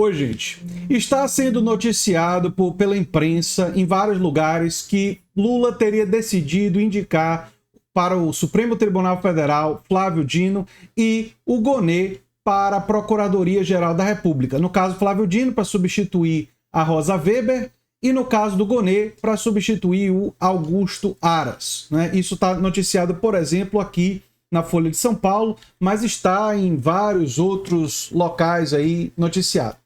Oi, gente. Está sendo noticiado pela imprensa em vários lugares que Lula teria decidido indicar para o Supremo Tribunal Federal Flávio Dino e o Gonê para a Procuradoria-Geral da República. No caso, Flávio Dino para substituir a Rosa Weber e no caso do Gonê para substituir o Augusto Aras, né? Isso está noticiado, por exemplo, aqui na Folha de São Paulo, mas está em vários outros locais aí noticiado.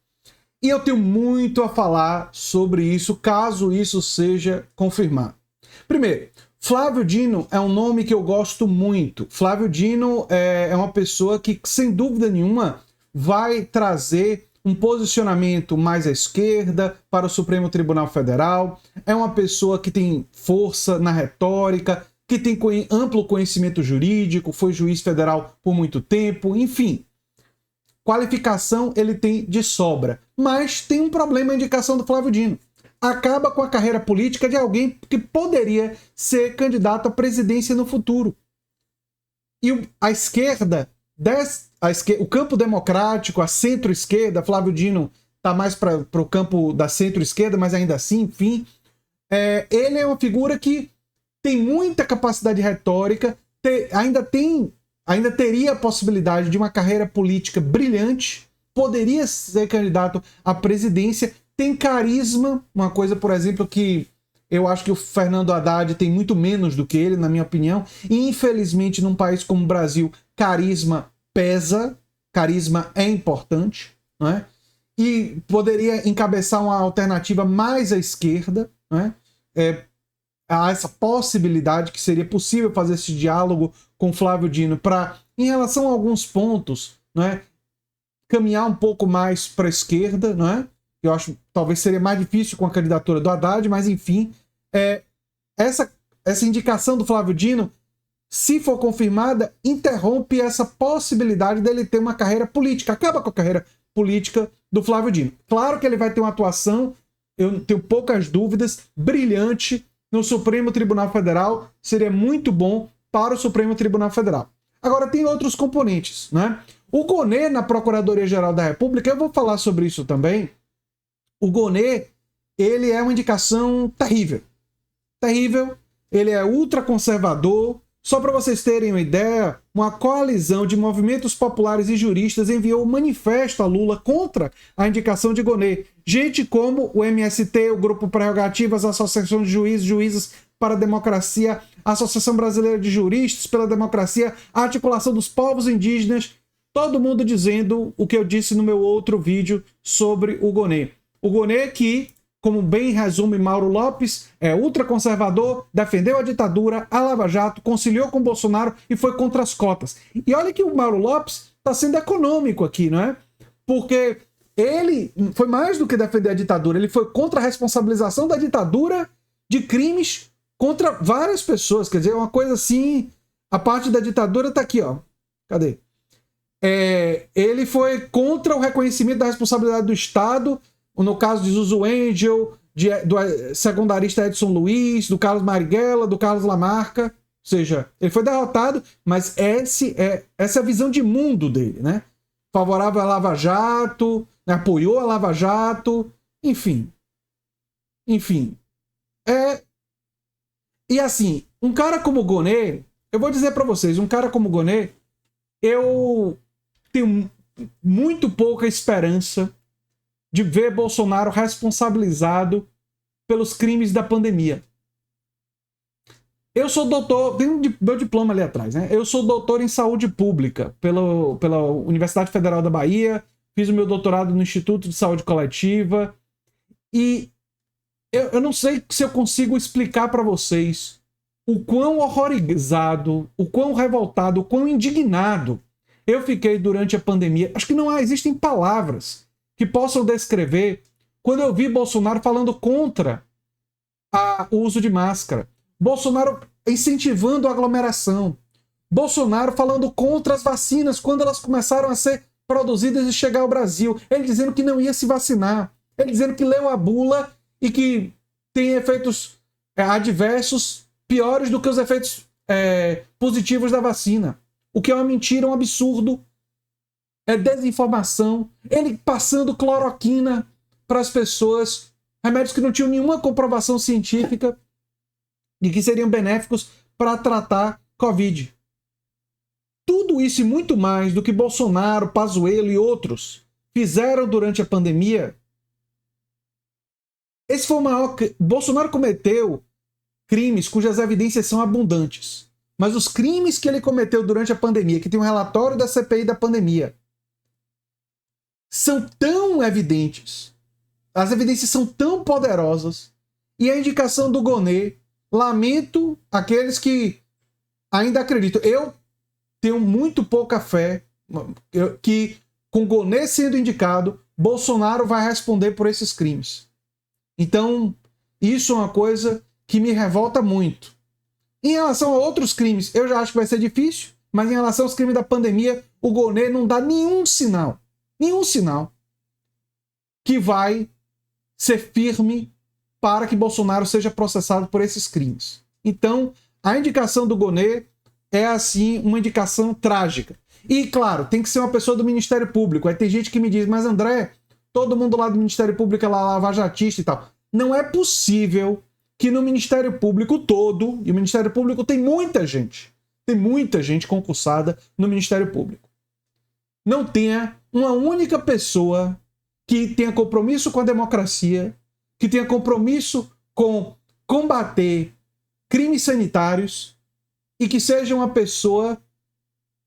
E eu tenho muito a falar sobre isso, caso isso seja confirmado. Primeiro, Flávio Dino é um nome que eu gosto muito. Flávio Dino é uma pessoa que, sem dúvida nenhuma, vai trazer um posicionamento mais à esquerda para o Supremo Tribunal Federal. É uma pessoa que tem força na retórica, que tem amplo conhecimento jurídico, foi juiz federal por muito tempo, enfim. Qualificação ele tem de sobra. Mas tem um problema a indicação do Flávio Dino. Acaba com a carreira política de alguém que poderia ser candidato à presidência no futuro. E a esquerda, o campo democrático, a centro-esquerda, Flávio Dino está mais para o campo da centro-esquerda, mas ainda assim, enfim, ele é uma figura que tem muita capacidade retórica, ainda teria a possibilidade de uma carreira política brilhante, poderia ser candidato à presidência, tem carisma, uma coisa, por exemplo, que eu acho que o Fernando Haddad tem muito menos do que ele, na minha opinião, e infelizmente num país como o Brasil, carisma pesa, carisma é importante, não é? E poderia encabeçar uma alternativa mais à esquerda, não é? Há essa possibilidade que seria possível fazer esse diálogo com Flávio Dino para, em relação a alguns pontos, não é, caminhar um pouco mais para a esquerda, não é? Eu acho que talvez seria mais difícil com a candidatura do Haddad, mas enfim, essa indicação do Flávio Dino, se for confirmada, interrompe essa possibilidade dele ter uma carreira política, acaba com a carreira política do Flávio Dino. Claro que ele vai ter uma atuação, eu tenho poucas dúvidas, brilhante no Supremo Tribunal Federal, seria muito bom para o Supremo Tribunal Federal. Agora, tem outros componentes, né? O Gonê na Procuradoria-Geral da República, eu vou falar sobre isso também. O Gonê, ele é uma indicação terrível. Terrível, ele é ultraconservador. Só para vocês terem uma ideia, uma coalizão de movimentos populares e juristas enviou um manifesto a Lula contra a indicação de Gonê. Gente como o MST, o Grupo Prerrogativas, a Associação de Juízes e Juízas para a Democracia, a Associação Brasileira de Juristas pela Democracia, a Articulação dos Povos Indígenas, todo mundo dizendo o que eu disse no meu outro vídeo sobre o Gonê. O Gonê que, como bem resume Mauro Lopes, é ultraconservador, defendeu a ditadura, a Lava Jato, conciliou com Bolsonaro e foi contra as cotas. E olha que o Mauro Lopes está sendo econômico aqui, não é? Porque ele foi mais do que defender a ditadura, ele foi contra a responsabilização da ditadura de crimes contra várias pessoas. Quer dizer, uma coisa assim, a parte da ditadura está aqui, ó. Cadê? Ele foi contra o reconhecimento da responsabilidade do Estado, no caso de Zuzu Engel, do secundarista Edson Luiz, do Carlos Marighella, do Carlos Lamarca. Ou seja, ele foi derrotado, mas essa é a visão de mundo dele, né? Favorável à Lava Jato, né? Apoiou a Lava Jato, enfim. E assim, um cara como o Gonê, eu vou dizer para vocês, um cara como o Gonê, eu tenho muito pouca esperança de ver Bolsonaro responsabilizado pelos crimes da pandemia. Eu sou doutor, tem meu diploma ali atrás, né? Eu sou doutor em saúde pública pela Universidade Federal da Bahia, fiz o meu doutorado no Instituto de Saúde Coletiva e eu não sei se eu consigo explicar para vocês o quão horrorizado, o quão revoltado, o quão indignado eu fiquei durante a pandemia. Acho que não existem palavras que possam descrever quando eu vi Bolsonaro falando contra o uso de máscara. Bolsonaro incentivando a aglomeração. Bolsonaro falando contra as vacinas quando elas começaram a ser produzidas e chegar ao Brasil. Ele dizendo que não ia se vacinar. Ele dizendo que leu a bula e que tem efeitos adversos piores do que os efeitos positivos da vacina. O que é uma mentira, um absurdo. é desinformação, ele passando cloroquina para as pessoas, remédios que não tinham nenhuma comprovação científica e que seriam benéficos para tratar Covid. Tudo isso e muito mais do que Bolsonaro, Pazuello e outros fizeram durante a pandemia. Esse foi o maior... Bolsonaro cometeu crimes cujas evidências são abundantes. Mas os crimes que ele cometeu durante a pandemia, que tem um relatório da CPI da pandemia, são tão evidentes, as evidências são tão poderosas, e a indicação do Gonê, lamento aqueles que ainda acreditam. Eu tenho muito pouca fé que, com Gonê sendo indicado, Bolsonaro vai responder por esses crimes. Então, isso é uma coisa que me revolta muito. Em relação a outros crimes, eu já acho que vai ser difícil, mas em relação aos crimes da pandemia, o Gonê não dá nenhum sinal que vai ser firme para que Bolsonaro seja processado por esses crimes. Então, a indicação do Gonê é, assim, uma indicação trágica. E, claro, tem que ser uma pessoa do Ministério Público. Aí tem gente que me diz, mas André, todo mundo lá do Ministério Público é lá lavajatista e tal. Não é possível que no Ministério Público todo, e o Ministério Público tem muita gente concursada no Ministério Público, não tenha uma única pessoa que tenha compromisso com a democracia, que tenha compromisso com combater crimes sanitários e que seja uma pessoa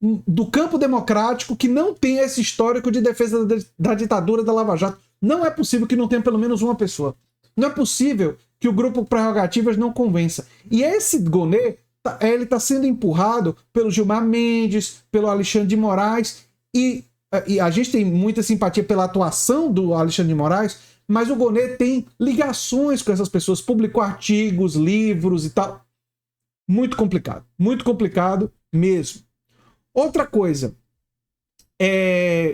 do campo democrático que não tenha esse histórico de defesa da ditadura da Lava Jato. Não é possível que não tenha pelo menos uma pessoa. Não é possível que o grupo Prerrogativas não convença. E esse Gonê, ele está sendo empurrado pelo Gilmar Mendes, pelo Alexandre de Moraes, e a gente tem muita simpatia pela atuação do Alexandre de Moraes, mas o Gonê tem ligações com essas pessoas, publicou artigos, livros e tal. Muito complicado mesmo. Outra coisa,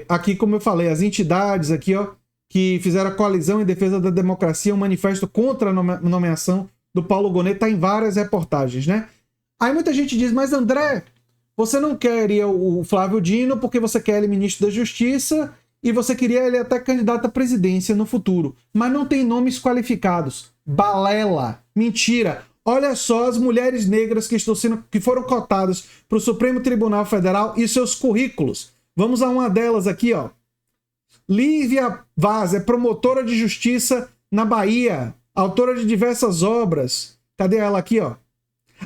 aqui como eu falei, as entidades aqui, ó, que fizeram a coalizão em defesa da democracia, um manifesto contra a nomeação do Paulo Gonê, está em várias reportagens, né? Aí muita gente diz, mas André, você não queria o Flávio Dino porque você quer ele ministro da Justiça e você queria ele até candidato à presidência no futuro, mas não tem nomes qualificados. Balela, mentira. Olha só as mulheres negras que foram cotadas para o Supremo Tribunal Federal e seus currículos. Vamos a uma delas aqui, ó. Lívia Vaz é promotora de justiça na Bahia, autora de diversas obras. Cadê ela aqui, ó?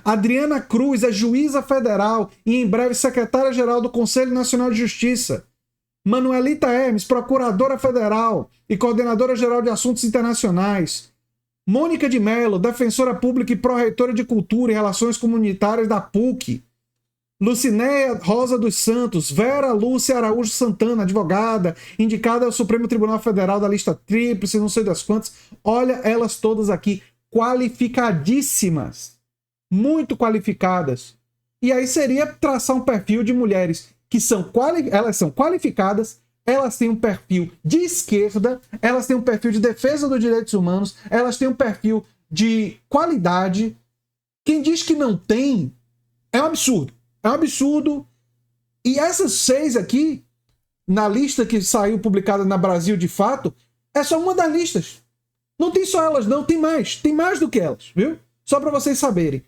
Adriana Cruz é juíza federal e em breve secretária-geral do Conselho Nacional de Justiça. Manuelita Hermes, procuradora federal e coordenadora-geral de assuntos internacionais. Mônica de Mello, defensora pública e pró-reitora de Cultura e Relações Comunitárias da PUC. Lucinéia Rosa dos Santos, Vera Lúcia Araújo Santana, advogada, indicada ao Supremo Tribunal Federal da lista tríplice, não sei das quantas. Olha elas todas aqui, qualificadíssimas, muito qualificadas. E aí seria traçar um perfil de mulheres que elas são qualificadas, elas têm um perfil de esquerda, elas têm um perfil de defesa dos direitos humanos, elas têm um perfil de qualidade. Quem diz que não tem é um absurdo. É um absurdo. E essas 6 aqui, na lista que saiu publicada na Brasil de Fato, é só uma das listas. Não tem só elas, não. Tem mais do que elas, viu? Só para vocês saberem.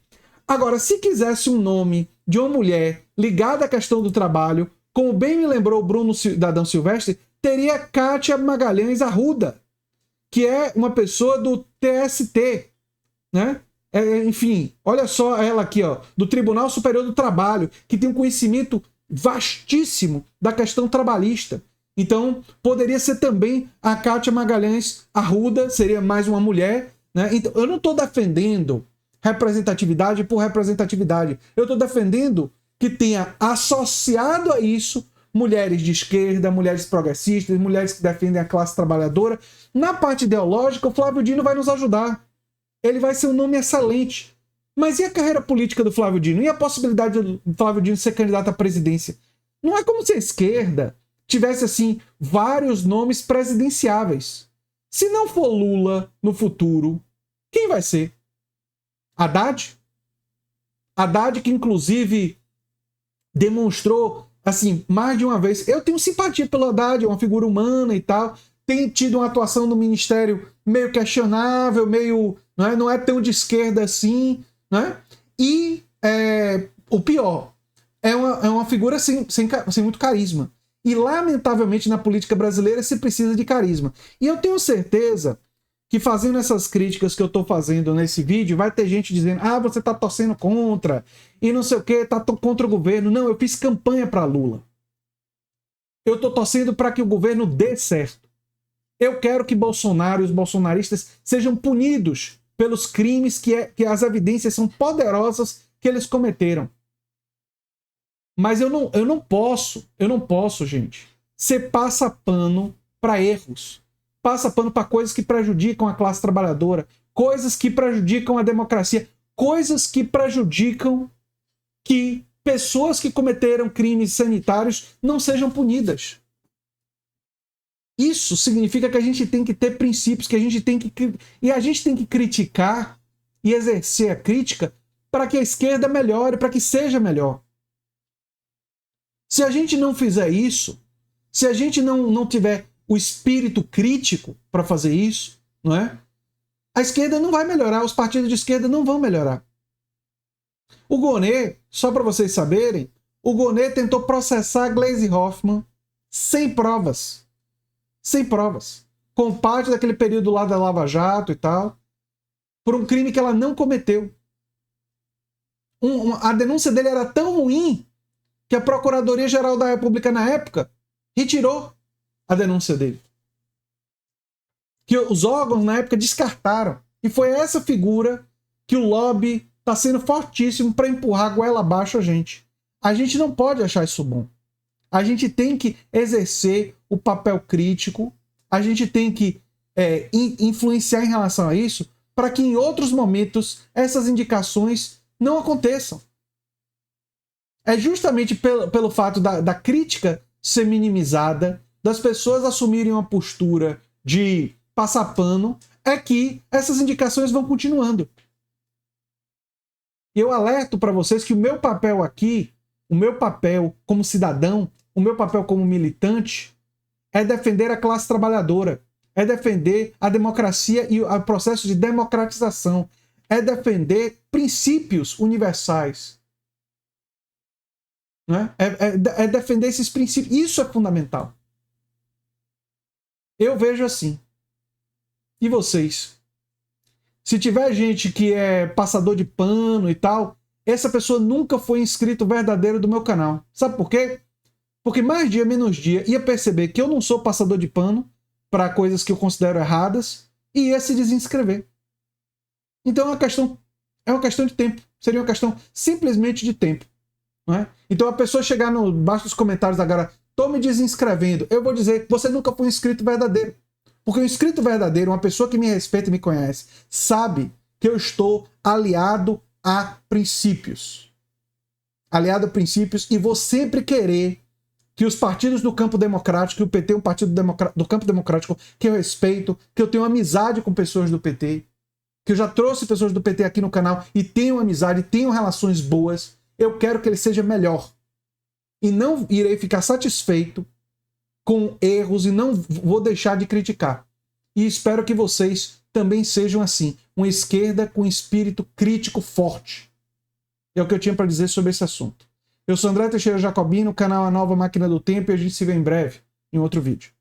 Agora, se quisesse um nome de uma mulher ligada à questão do trabalho, como bem me lembrou o Bruno Dadão Silvestre, teria Kátia Magalhães Arruda, que é uma pessoa do TST, né? Enfim, olha só ela aqui, ó, do Tribunal Superior do Trabalho, que tem um conhecimento vastíssimo da questão trabalhista. Então, poderia ser também a Kátia Magalhães Arruda, seria mais uma mulher, né? Então, eu não estou defendendo representatividade por representatividade. Eu estou defendendo que tenha associado a isso mulheres de esquerda, mulheres progressistas, mulheres que defendem a classe trabalhadora. Na parte ideológica, o Flávio Dino vai nos ajudar. Ele vai ser um nome excelente. Mas e a carreira política do Flávio Dino? E a possibilidade do Flávio Dino ser candidato à presidência? Não é como se a esquerda tivesse, assim, vários nomes presidenciáveis. Se não for Lula no futuro, quem vai ser? Haddad? Haddad, que inclusive demonstrou assim, mais de uma vez, eu tenho simpatia pelo Haddad, é uma figura humana e tal, tem tido uma atuação no ministério meio questionável, meio, não é tão de esquerda assim, né? E o pior, é uma figura sem muito carisma. E, lamentavelmente, na política brasileira se precisa de carisma. E eu tenho certeza que, fazendo essas críticas que eu estou fazendo nesse vídeo, vai ter gente dizendo: ah, você está torcendo contra, e não sei o que, está contra o governo. Não, eu fiz campanha para Lula. Eu estou torcendo para que o governo dê certo. Eu quero que Bolsonaro e os bolsonaristas sejam punidos pelos crimes que as evidências são poderosas que eles cometeram. Mas eu não posso, gente, ser passa-pano para erros. Passa-pano para coisas que prejudicam a classe trabalhadora, coisas que prejudicam a democracia, coisas que prejudicam que pessoas que cometeram crimes sanitários não sejam punidas. Isso significa que a gente tem que ter princípios, que a gente tem que criticar e exercer a crítica para que a esquerda melhore, para que seja melhor. Se a gente não fizer isso, se a gente não tiver o espírito crítico para fazer isso, não é? A esquerda não vai melhorar, os partidos de esquerda não vão melhorar. O Gonê, só para vocês saberem, o Gonê tentou processar a Gleisi Hoffmann sem provas. Sem provas. Com parte daquele período lá da Lava Jato e tal, por um crime que ela não cometeu. A denúncia dele era tão ruim que a Procuradoria-Geral da República, na época, retirou a denúncia dele. Que os órgãos, na época, descartaram. E foi essa figura que o lobby está sendo fortíssimo para empurrar a goela abaixo a gente. A gente não pode achar isso bom. A gente tem que exercer o papel crítico, a gente tem que influenciar em relação a isso, para que em outros momentos essas indicações não aconteçam. É justamente pelo fato da crítica ser minimizada, das pessoas assumirem uma postura de passar pano, é que essas indicações vão continuando. Eu alerto para vocês que o meu papel aqui, o meu papel como cidadão, o meu papel como militante, é defender a classe trabalhadora, é defender a democracia e o processo de democratização, é defender princípios universais. Né? É defender esses princípios. Isso é fundamental. Eu vejo assim. E vocês? Se tiver gente que é passador de pano e tal, essa pessoa nunca foi inscrito verdadeiro do meu canal. Sabe por quê? Porque mais dia, menos dia, ia perceber que eu não sou passador de pano para coisas que eu considero erradas e ia se desinscrever. Então é uma questão de tempo. Seria uma questão simplesmente de tempo. Não é? Então a pessoa chegar embaixo dos comentários agora, tô me desinscrevendo, eu vou dizer, você nunca foi um inscrito verdadeiro. Porque um inscrito verdadeiro, uma pessoa que me respeita e me conhece, sabe que eu estou aliado a princípios. Aliado a princípios e vou sempre querer que os partidos do campo democrático, que o PT é um partido do campo democrático que eu respeito, que eu tenho amizade com pessoas do PT, que eu já trouxe pessoas do PT aqui no canal e tenho amizade, tenho relações boas, eu quero que ele seja melhor. E não irei ficar satisfeito com erros e não vou deixar de criticar. E espero que vocês também sejam assim, uma esquerda com espírito crítico forte. É o que eu tinha para dizer sobre esse assunto. Eu sou André Teixeira Jacobino, canal A Nova Máquina do Tempo, e a gente se vê em breve em outro vídeo.